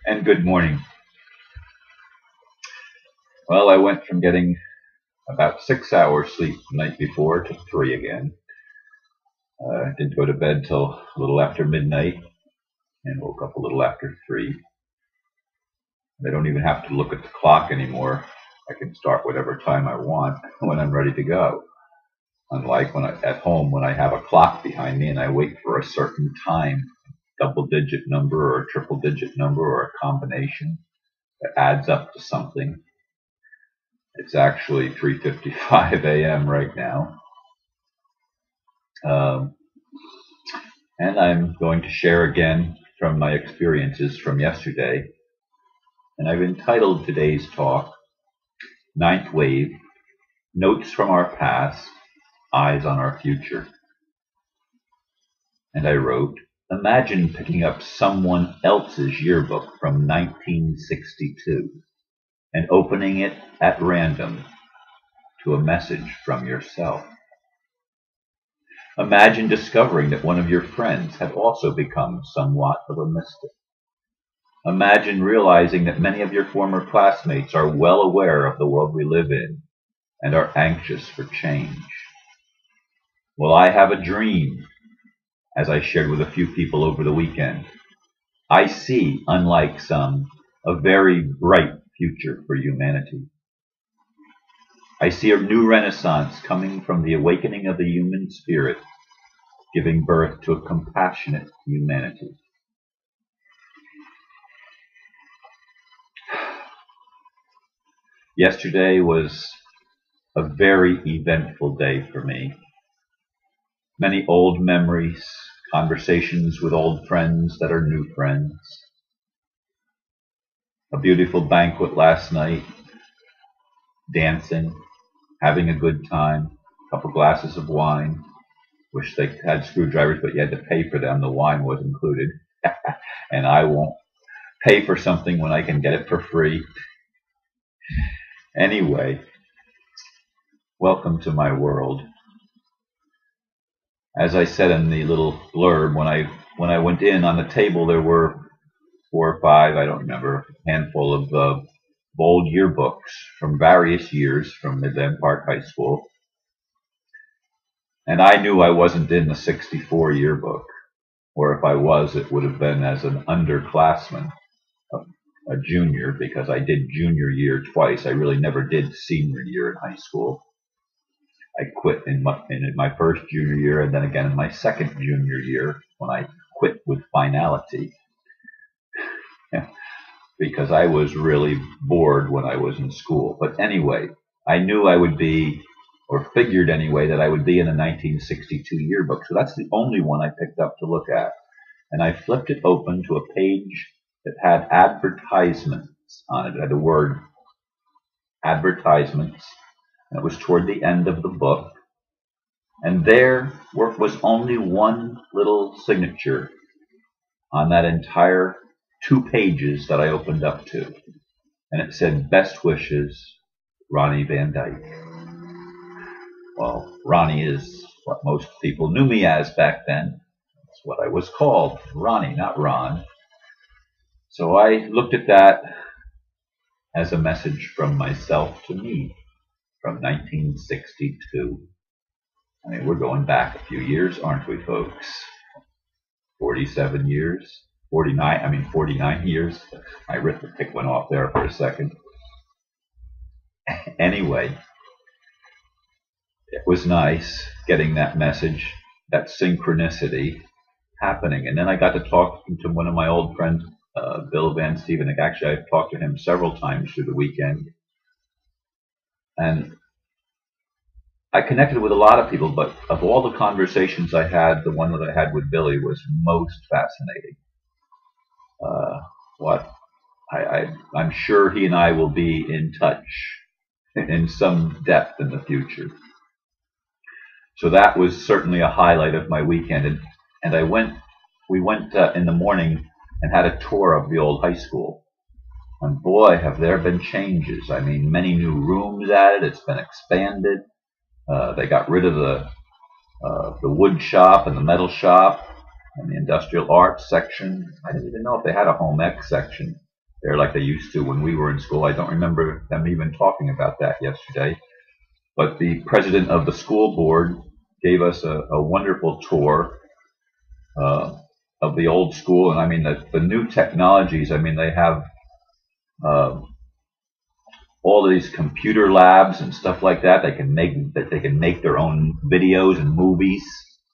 And good morning. Well, I went from getting about 6 hours sleep the night before to three again. I didn't go to bed till a little after midnight and woke up a little after three. I don't even have to look at the clock anymore. I can start whatever time I want when I'm ready to go. Unlike at home when I have a clock behind me and I wait for a certain time, double-digit number or a triple-digit number or a combination that adds up to something. It's actually 3:55 a.m. right now. Um, and I'm going to share again from my experiences from yesterday. And I've entitled today's talk, Ninth Wave, Notes from Our Past, Eyes on Our Future. And I wrote, imagine picking up someone else's yearbook from 1962 and opening it at random to a message from yourself. Imagine discovering that one of your friends had also become somewhat of a mystic. Imagine realizing that many of your former classmates are well aware of the world we live in and are anxious for change. Well, I have a dream, as I shared with a few people over the weekend. I see, unlike some, a very bright future for humanity. I see a new renaissance coming from the awakening of the human spirit, giving birth to a compassionate humanity. Yesterday was a very eventful day for me. Many old memories, conversations with old friends that are new friends. A beautiful banquet last night, dancing, having a good time, a couple glasses of wine. Wish they had screwdrivers, but you had to pay for them. The wine was included. And I won't pay for something when I can get it for free. Anyway, welcome to my world. As I said in the little blurb, when I went in, on the table there were 4 or 5, I don't remember, a handful of bold yearbooks from various years from Midland Park High School. And I knew I wasn't in the '64 yearbook, or if I was, it would have been as an underclassman, a junior, because I did junior year twice. I really never did senior year in high school. I quit in my first junior year and then again in my second junior year when I quit with finality. Because I was really bored when I was in school. But anyway, I knew I would be, or figured anyway, that I would be in a 1962 yearbook. So that's the only one I picked up to look at. And I flipped it open to a page that had advertisements on it. It had the word advertisements. And it was toward the end of the book. And there was only one little signature on that entire 2 pages that I opened up to. And it said, best wishes, Ronnie Van Dyke. Well, Ronnie is what most people knew me as back then. That's what I was called, Ronnie, not Ron. So I looked at that as a message from myself to me from 1962. I mean, we're going back a few years, aren't we, folks? 47 years, 49 years. My arithmetic went off there for a second. Anyway, it was nice getting that message, that synchronicity happening. And then I got to talk to one of my old friends, Bill Van Steven. Actually, I've talked to him several times through the weekend. And I connected with a lot of people, but of all the conversations I had, the one that I had with Billy was most fascinating. I'm sure he and I will be in touch in some depth in the future. So that was certainly a highlight of my weekend. And we went in the morning and had a tour of the old high school. And boy, have there been changes. I mean, many new rooms added. It's been expanded. They got rid of the wood shop and the metal shop and the industrial arts section. I didn't even know if they had a home ec section. there like they used to when we were in school. I don't remember them even talking about that yesterday. But the president of the school board gave us a wonderful tour uh, of the old school. And I mean, the new technologies, I mean, they have uh, all these computer labs and stuff like that. They can make their own videos and movies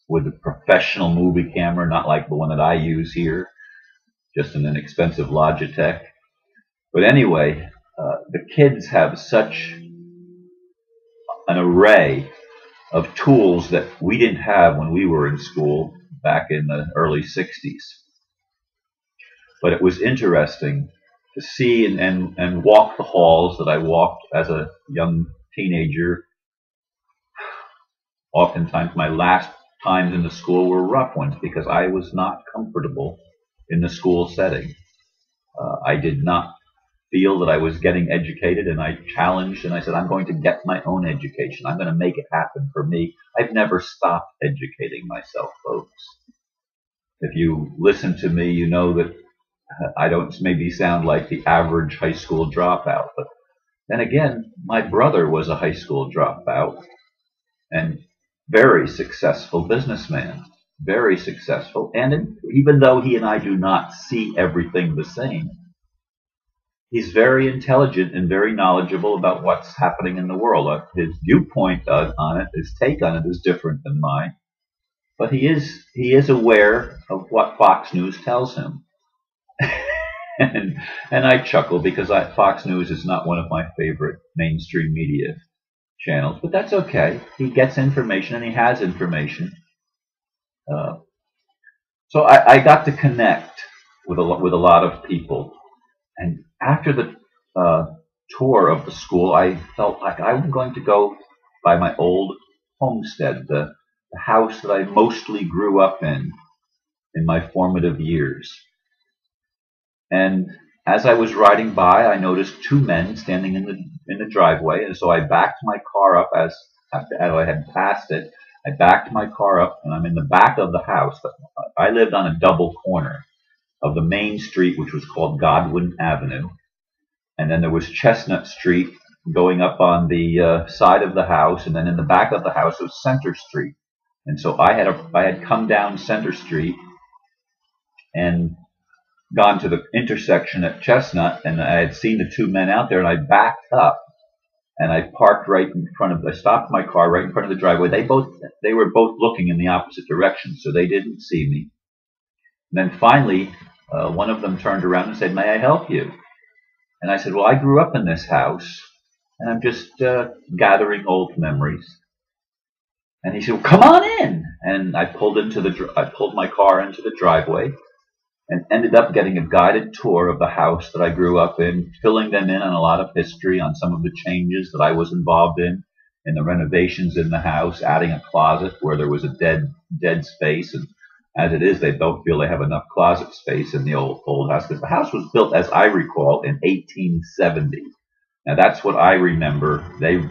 with a professional movie camera, not like the one that I use here, just an inexpensive Logitech. But anyway, the kids have such an array of tools that we didn't have when we were in school back in the early 60s. But it was interesting to see and walk the halls that I walked as a young teenager. Oftentimes my last times in the school were rough ones because I was not comfortable in the school setting. I did not feel that I was getting educated, and I challenged and I said, I'm going to get my own education. I'm going to make it happen for me. I've never stopped educating myself, folks. If you listen to me, you know that I don't maybe sound like the average high school dropout, but then again, my brother was a high school dropout and very successful businessman, very successful. And even though he and I do not see everything the same, he's very intelligent and very knowledgeable about what's happening in the world. His viewpoint on it, his take on it is different than mine, but he is aware of what Fox News tells him. and I chuckle because Fox News is not one of my favorite mainstream media channels, but that's okay. He gets information and he has information. So I got to connect with a lot of people. And after the tour of the school, I felt like I was going to go by my old homestead, the house that I mostly grew up in my formative years. And as I was riding by, I noticed two men standing in the driveway, and so I backed my car up as I had passed it. I backed my car up, and I'm in the back of the house. I lived on a double corner of the main street, which was called Godwin Avenue, and then there was Chestnut Street going up on the side of the house, and then in the back of the house was Center Street. And so I had come down Center Street and gone to the intersection at Chestnut, and I had seen the two men out there, and I backed up and I parked right in front of. I stopped my car right in front of the driveway. They were both looking in the opposite direction, so they didn't see me. And then finally, one of them turned around and said, "May I help you?" And I said, "Well, I grew up in this house, and I'm just gathering old memories." And he said, "Well, come on in." And I pulled my car into the driveway, and ended up getting a guided tour of the house that I grew up in, filling them in on a lot of history, on some of the changes that I was involved in the renovations in the house, adding a closet where there was a dead space. And as it is, they don't feel they have enough closet space in the old house, because the house was built, as I recall, in 1870. Now that's what I remember. They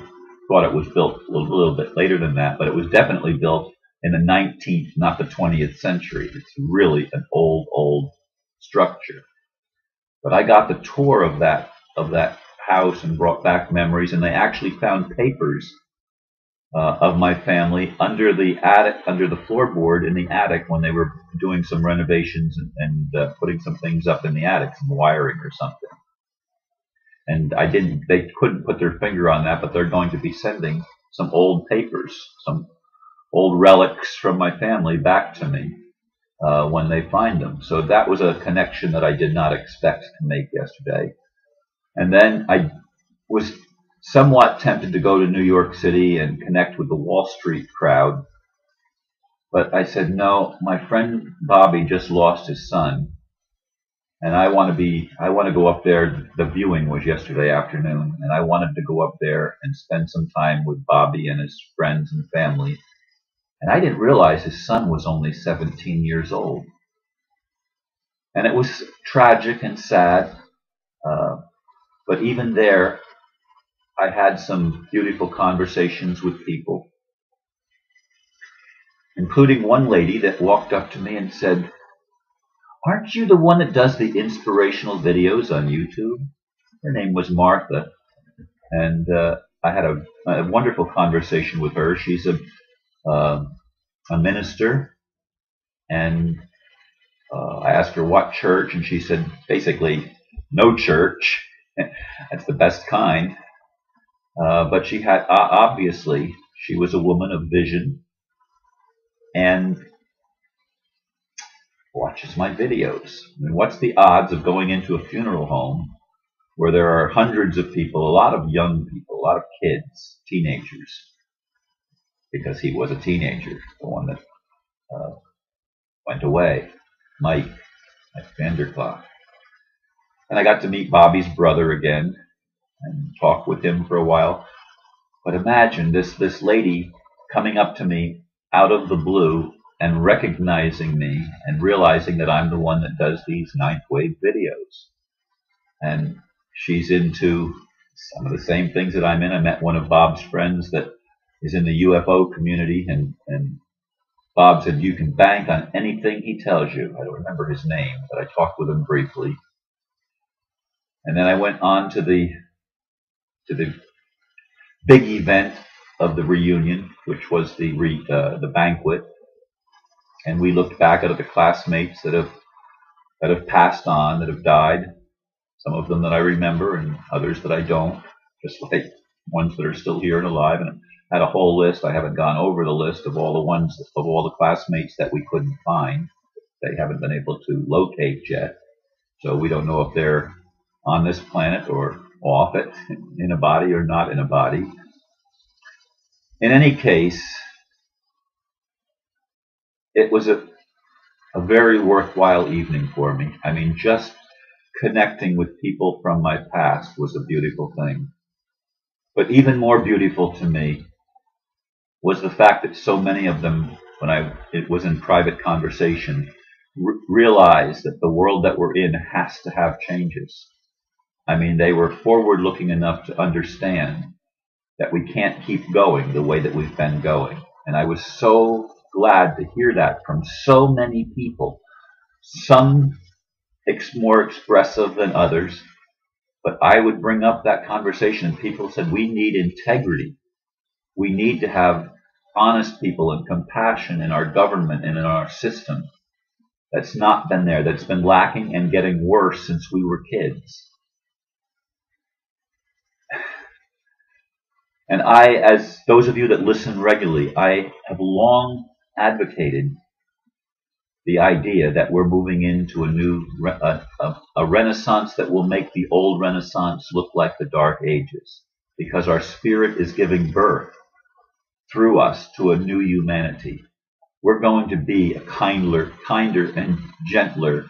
thought it was built a little bit later than that, but it was definitely built in the 19th, not the 20th century. It's really an old structure. But I got the tour of that house and brought back memories, and they actually found papers of my family under the attic, under the floorboard in the attic when they were doing some renovations and putting some things up in the attic, some wiring or something. And they couldn't put their finger on that, but they're going to be sending some old papers, some old relics from my family back to me when they find them. So that was a connection that I did not expect to make yesterday. And then I was somewhat tempted to go to New York City and connect with the Wall Street crowd. But I said, no, my friend Bobby just lost his son, and I want to go up there. The viewing was yesterday afternoon, and I wanted to go up there and spend some time with Bobby and his friends and family. And I didn't realize his son was only 17 years old. And it was tragic and sad. But even there, I had some beautiful conversations with people, including one lady that walked up to me and said, Aren't you the one that does the inspirational videos on YouTube? Her name was Martha, and I had a wonderful conversation with her. She's uh, a minister, and I asked her what church, and she said basically no church. That's the best kind. But she had obviously she was a woman of vision and watches my videos. I mean, what's the odds of going into a funeral home where there are hundreds of people, a lot of young people, a lot of kids, teenagers, because he was a teenager, the one that went away, Mike Vanderklock. And I got to meet Bobby's brother again and talk with him for a while. But imagine this lady coming up to me out of the blue and recognizing me and realizing that I'm the one that does these ninth wave videos. And she's into some of the same things that I'm in. I met one of Bob's friends that is in the UFO community, and Bob said, you can bank on anything he tells you. I don't remember his name, but I talked with him briefly. And then I went on to the big event of the reunion, which was the banquet, and we looked back at the classmates that have passed on, that have died. Some of them that I remember, and others that I don't. Just like ones that are still here and alive. And I had a whole list. I haven't gone over the list of all the classmates that we couldn't find. They haven't been able to locate yet, so we don't know if they're on this planet or off it, in a body or not in a body. In any case, it was a very worthwhile evening for me. I mean, just connecting with people from my past was a beautiful thing. But even more beautiful to me was the fact that so many of them, when it was in private conversation, realized that the world that we're in has to have changes. I mean, they were forward-looking enough to understand that we can't keep going the way that we've been going. And I was so glad to hear that from so many people. Some more expressive than others, but I would bring up that conversation and people said, we need integrity. We need to have honest people and compassion in our government and in our system. That's not been there. That's been lacking and getting worse since we were kids. And I, as those of you that listen regularly, I have long advocated the idea that we're moving into a new a renaissance that will make the old renaissance look like the dark ages, because our spirit is giving birth through us to a new humanity. We're going to be a kinder and gentler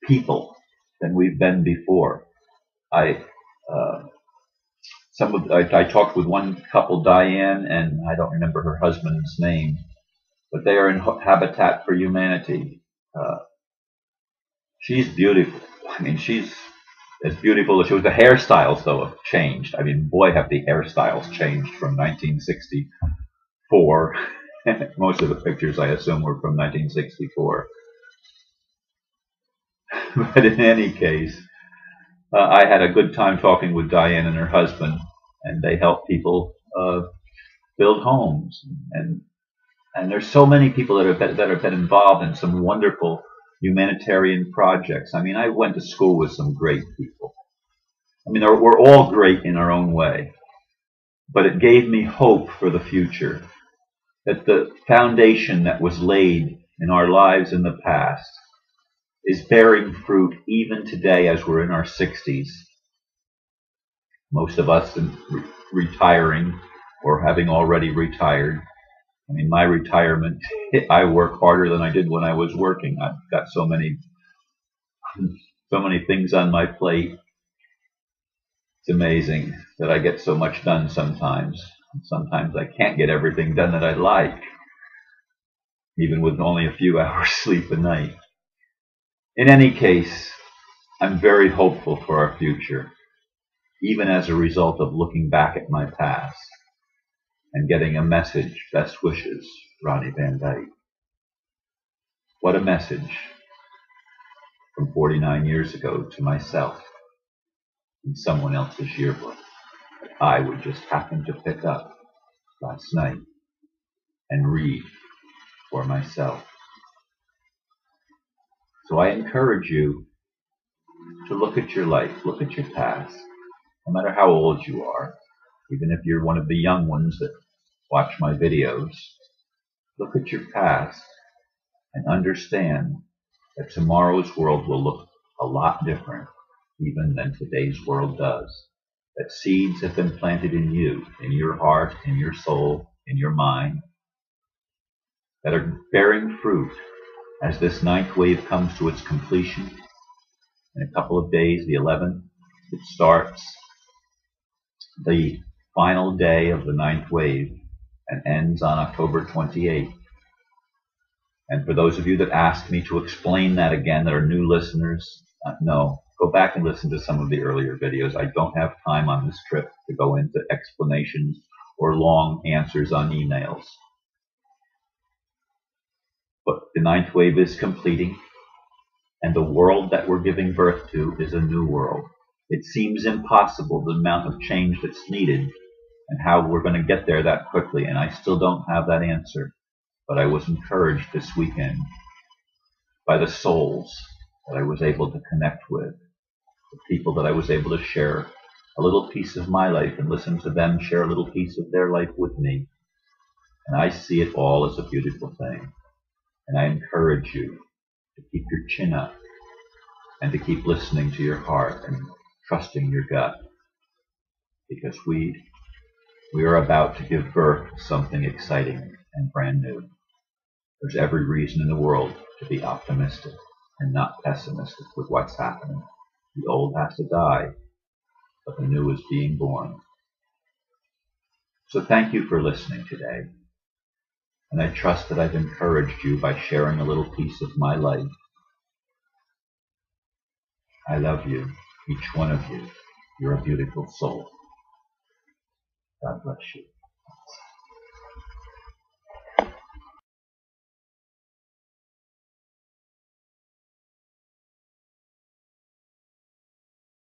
people than we've been before. I talked with one couple, Diane, and I don't remember her husband's name, but they are in Habitat for Humanity. She's beautiful. I mean, she's as beautiful as she was. The hairstyles, though, have changed. I mean, boy, have the hairstyles changed from 1964. Most of the pictures, I assume, were from 1964. But in any case, I had a good time talking with Diane and her husband, and they help people build homes. And there's so many people that have been involved in some wonderful humanitarian projects. I mean, I went to school with some great people. I mean, we're all great in our own way. But it gave me hope for the future, that the foundation that was laid in our lives in the past is bearing fruit even today as we're in our 60s. Most of us retiring or having already retired. I mean, my retirement, I work harder than I did when I was working. I've got so many things on my plate. It's amazing that I get so much done sometimes. Sometimes I can't get everything done that I like, even with only a few hours sleep a night. In any case, I'm very hopeful for our future, even as a result of looking back at my past and getting a message. Best wishes, Ronnie Van Dyke. What a message. from 49 years ago to myself in someone else's yearbook that I would just happen to pick up last night and read for myself. So I encourage you to look at your life, look at your past, no matter how old you are, even if you're one of the young ones that watch my videos, look at your past and understand that tomorrow's world will look a lot different even than today's world does. That seeds have been planted in you, in your heart, in your soul, in your mind, that are bearing fruit as this ninth wave comes to its completion. In a couple of days, the 11th, it starts the final day of the ninth wave and ends on October 28th. And for those of you that asked me to explain that again, that are new listeners, no, go back and listen to some of the earlier videos. I don't have time on this trip to go into explanations or long answers on emails. But the ninth wave is completing, and the world that we're giving birth to is a new world. It seems impossible, the amount of change that's needed and how we're going to get there that quickly, and I still don't have that answer. But I was encouraged this weekend by the souls that I was able to connect with, the people that I was able to share a little piece of my life and listen to them share a little piece of their life with me. And I see it all as a beautiful thing. And I encourage you to keep your chin up and to keep listening to your heart and trusting your gut, because we are about to give birth to something exciting and brand new. There's every reason in the world to be optimistic and not pessimistic with what's happening. The old has to die, but the new is being born. So thank you for listening today. And I trust that I've encouraged you by sharing a little piece of my life. I love you, each one of you. You're a beautiful soul. God bless you.